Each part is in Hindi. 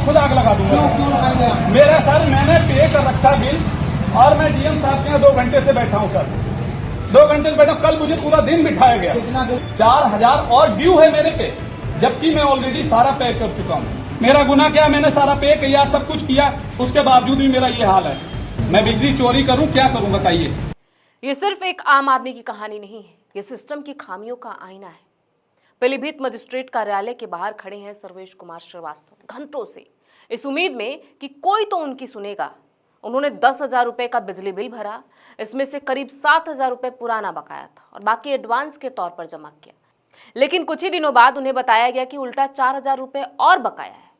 खुद आग लगा दूंगा। क्यों लगाएंगे आप? मेरा सर मैंने पे कर रखा बिल और मैं डीएम साहब के यहाँ 2 घंटे से बैठा हूँ सर, 2 घंटे से बैठा हूँ। कल मुझे पूरा दिन बिठाया गया, कितना बिल? 4000 और ड्यू है मेरे पे, जबकि मैं ऑलरेडी सारा पे कर चुका हूँ। मेरा गुनाह क्या? मैंने सारा पे किया, सब कुछ किया, उसके बावजूद भी मेरा ये हाल है। मैं बिजली चोरी करूँ, क्या करूँ बताइए? ये सिर्फ एक आम आदमी की कहानी नहीं है, ये सिस्टम की खामियों का आईना है। पीलीभीत मजिस्ट्रेट कार्यालय के बाहर खड़े हैं सर्वेश कुमार श्रीवास्तव घंटों से, इस उम्मीद में कि कोई तो उनकी सुनेगा। उन्होंने 10,000 रुपए का बिजली बिल भरा, इसमें से करीब 7,000 रुपए पुराना बकाया था और बाकी एडवांस के तौर पर जमा किया। लेकिन कुछ ही दिनों बाद उन्हें बताया गया कि उल्टा 4,000 रुपए और बकाया है।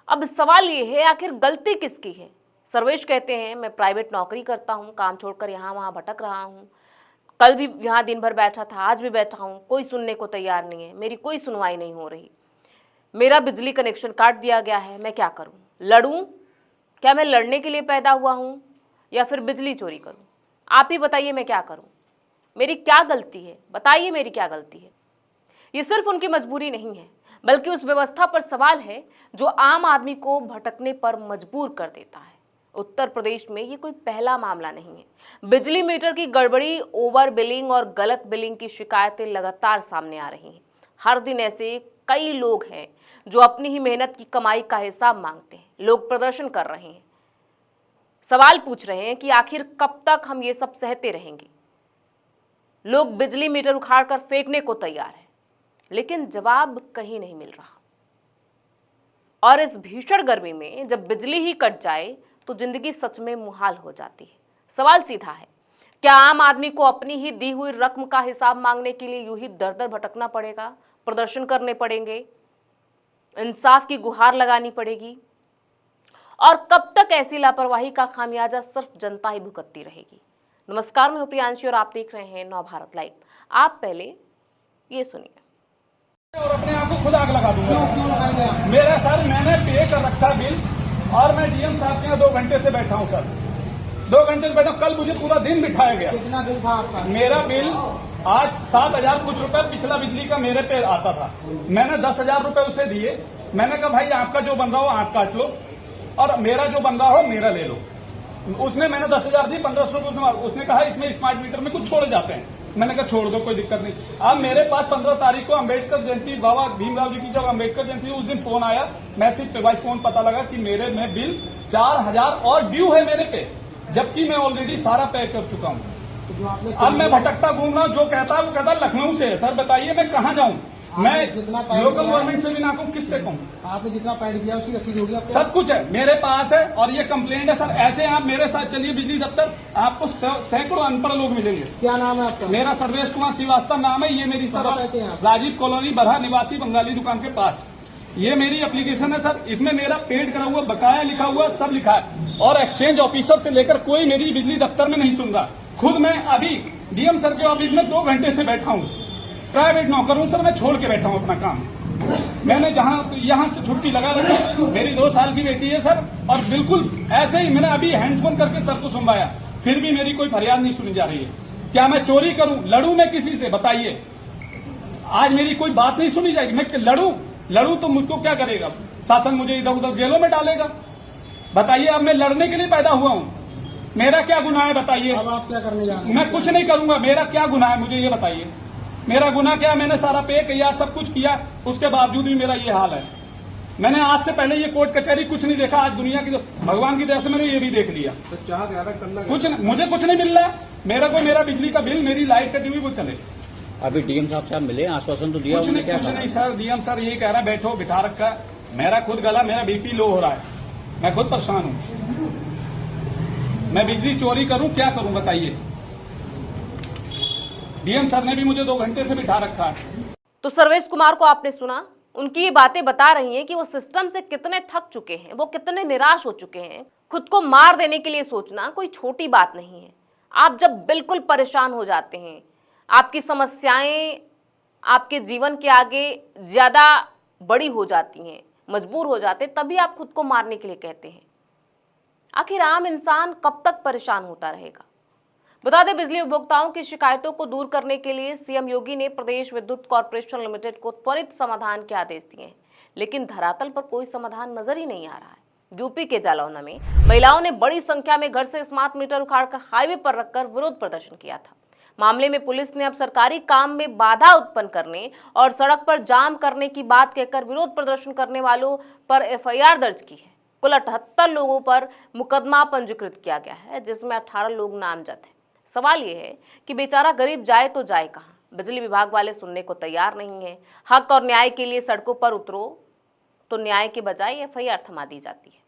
अब सवाल ये है, आखिर गलती किसकी है? सर्वेश कहते हैं, मैं प्राइवेट नौकरी करता हूं, काम छोड़कर यहाँ वहां भटक रहा हूं, कल भी यहाँ दिन भर बैठा था, आज भी बैठा हूं, कोई सुनने को तैयार नहीं है, मेरी कोई सुनवाई नहीं हो रही, मेरा बिजली कनेक्शन काट दिया गया है, मैं क्या करूं? लड़ूं? क्या मैं लड़ने के लिए पैदा हुआ हूं या फिर बिजली चोरी करूं? आप ही बताइए, मैं क्या करूं? मेरी क्या गलती है? बताइए मेरी क्या गलती है? ये सिर्फ उनकी मजबूरी नहीं है, बल्कि उस व्यवस्था पर सवाल है जो आम आदमी को भटकने पर मजबूर कर देता है। उत्तर प्रदेश में ये कोई पहला मामला नहीं है। बिजली मीटर की गड़बड़ी, ओवर बिलिंग और गलत बिलिंग की शिकायतें लगातार सामने आ रही हैं। हर दिन ऐसे कई लोग हैं जो अपनी ही मेहनत की कमाई का हिसाब मांगते हैं। लोग प्रदर्शन कर रहे हैं, सवाल पूछ रहे हैं कि आखिर कब तक हम ये सब सहते रहेंगे। लोग बिजली मीटर उखाड़कर फेंकने को तैयार हैं, लेकिन जवाब कहीं नहीं मिल रहा। और इस भीषण गर्मी में जब बिजली ही कट जाए तो जिंदगी सच में मुहाल हो जाती है। सवाल सीधा है, क्या आम आदमी को अपनी ही दी हुई रकम का हिसाब मांगने के लिए यूं ही दर दर भटकना पड़ेगा, प्रदर्शन करने पड़ेंगे, इंसाफ की गुहार लगानी पड़ेगी? और कब तक ऐसी लापरवाही का खामियाजा सिर्फ जनता ही भुगतती रहेगी? नमस्कार, मैं हूं प्रियांशी और आप देख रहे हैं नवभारत लाइव। आप पहले ये सुनिए। और अपने आप को खुद आग लगा दूंगा। क्यों लगाएंगे आप? मेरा सर मैंने पे कर रखा बिल और मैं डीएम साहब के यहाँ 2 घंटे से बैठा हूँ सर, 2 घंटे से बैठा हूँ। कल मुझे पूरा दिन बिठाया गया। कितना बिल था आपका? मेरा बिल आज 7,000 कुछ रुपए पिछला बिजली का मेरे पे आता था। मैंने 10,000 रुपए उसे दिए। मैंने कहा भाई आपका जो बन रहा हो आप काट लो और मेरा जो बन रहा हो मेरा ले लो। उसने मैंने 10,000 दी, 1,500 उसने कहा इसमें स्मार्ट मीटर में कुछ छोड़े जाते हैं। मैंने कहा छोड़ दो, कोई दिक्कत नहीं। अब मेरे पास 15 तारीख को अम्बेडकर जयंती, बाबा भीमराव जी की जब अम्बेडकर जयंती, उस दिन फोन आया मैसेज पे, भाई फोन पता लगा कि मेरे में बिल 4,000 और ड्यू है मेरे पे, जबकि मैं ऑलरेडी सारा पे कर चुका हूँ। तो जो आपने अब मैं भटकता घूम रहा हूँ। जो कहता है वो कहता है लखनऊ से है। सर बताइए मैं कहाँ जाऊँ? मैं जितना पैड लोकल किया गवर्नमेंट से भी ना कहूँ, किससे कहूँ? आपने जितना पैड किया उसकी रसीद होगी आपको? सब कुछ है मेरे पास है और ये कंप्लेंट है सर। ऐसे आप मेरे साथ चलिए बिजली दफ्तर, आपको सैकड़ों अनपढ़ लोग मिलेंगे। क्या नाम है आपका? मेरा सर्वेश कुमार श्रीवास्तव नाम है। ये मेरी सर कहाँ रहते हैं आप? राजीव कॉलोनी बरहा निवासी बंगाली दुकान के पास। ये मेरी एप्लीकेशन है सर, इसमें मेरा पेड करा हुआ बकाया लिखा हुआ सब लिखा है। और एक्सचेंज ऑफिसर से लेकर कोई मेरी बिजली दफ्तर में नहीं सुन रहा। खुद मैं अभी डीएम सर के ऑफिस में 2 घंटे से बैठा हूँ। प्राइवेट नौकर हूँ सर, मैं छोड़ के बैठा हूँ अपना काम। मैंने यहाँ से छुट्टी लगा रखी। मेरी 2 साल की बेटी है सर, और बिल्कुल ऐसे ही मैंने अभी हैंडफोन करके सर को सुनवाया, फिर भी मेरी कोई फरियाद नहीं सुनी जा रही है। क्या मैं चोरी करूं? लड़ूं मैं किसी से? बताइए। आज मेरी कोई बात नहीं सुनी जाएगी। मैं लड़ूं तो मुझको क्या करेगा? शासन मुझे इधर उधर जेलों में डालेगा। बताइए, अब मैं लड़ने के लिए पैदा हुआ हूं, मेरा क्या गुनाह है बताइए? अब आप क्या करने जा रहे हैं? मैं कुछ नहीं करूंगा। मेरा क्या गुनाह है मुझे ये बताइए? मेरा गुनाह क्या? मैंने सारा पे किया, सब कुछ किया, उसके बावजूद भी मेरा ये हाल है। मैंने आज से पहले ये कोर्ट कचहरी कुछ नहीं देखा। आज दुनिया की भगवान की दया से मैंने ये भी देख लिया। तो चाह ज्यादा करना कुछ मुझे कुछ नहीं मिल रहा है। मेरा बिजली का बिल, मेरी लाइट कटी हुई वो चले। अभी डीएम साहब से आप मिले, आश्वासन तो दिया? कुछ नहीं सर। डीएम सर यही कह रहा है बैठो, बिठा रखा है। मेरा खुद गला, मेरा बीपी लो हो रहा है, मैं खुद परेशान हूँ। मैं बिजली चोरी करूं, क्या करूं बताइए? डीएम सर ने भी मुझे 2 घंटे से बिठा रखा है। तो सर्वेश कुमार को आपने सुना, उनकी ये बातें बता रही हैं कि वो सिस्टम से कितने थक चुके हैं, वो कितने निराश हो चुके हैं। खुद को मार देने के लिए सोचना कोई छोटी बात नहीं है। आप जब बिल्कुल परेशान हो जाते हैं, आपकी समस्याएं आपके जीवन के आगे ज्यादा बड़ी हो जाती हैं, मजबूर हो जाते, तभी आप खुद को मारने के लिए कहते हैं। आखिर आम इंसान कब तक परेशान होता रहेगा? बता दें, बिजली उपभोक्ताओं की शिकायतों को दूर करने के लिए सीएम योगी ने प्रदेश विद्युत कॉर्पोरेशन लिमिटेड को त्वरित समाधान के आदेश दिए हैं। लेकिन धरातल पर कोई समाधान नजर ही नहीं आ रहा है। यूपी के जालौना में महिलाओं ने बड़ी संख्या में घर से स्मार्ट मीटर उखाड़कर हाईवे पर रखकर विरोध प्रदर्शन किया था। मामले में पुलिस ने अब सरकारी काम में बाधा उत्पन्न करने और सड़क पर जाम करने की बात कहकर विरोध प्रदर्शन करने वालों पर एफआईआर दर्ज की है। कुल 78 लोगों पर मुकदमा पंजीकृत किया गया है, जिसमें 18 लोग नामजद हैं। सवाल यह है कि बेचारा गरीब जाए तो जाए कहां? बिजली विभाग वाले सुनने को तैयार नहीं है। हक और न्याय के लिए सड़कों पर उतरो तो न्याय के बजाय एफआईआर थमा दी जाती है।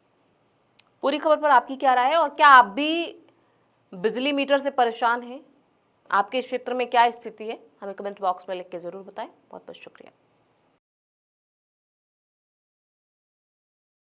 पूरी खबर पर आपकी क्या राय है और क्या आप भी बिजली मीटर से परेशान हैं? आपके क्षेत्र में क्या स्थिति है? हमें कमेंट बॉक्स में लिख के जरूर बताएं। बहुत बहुत शुक्रिया।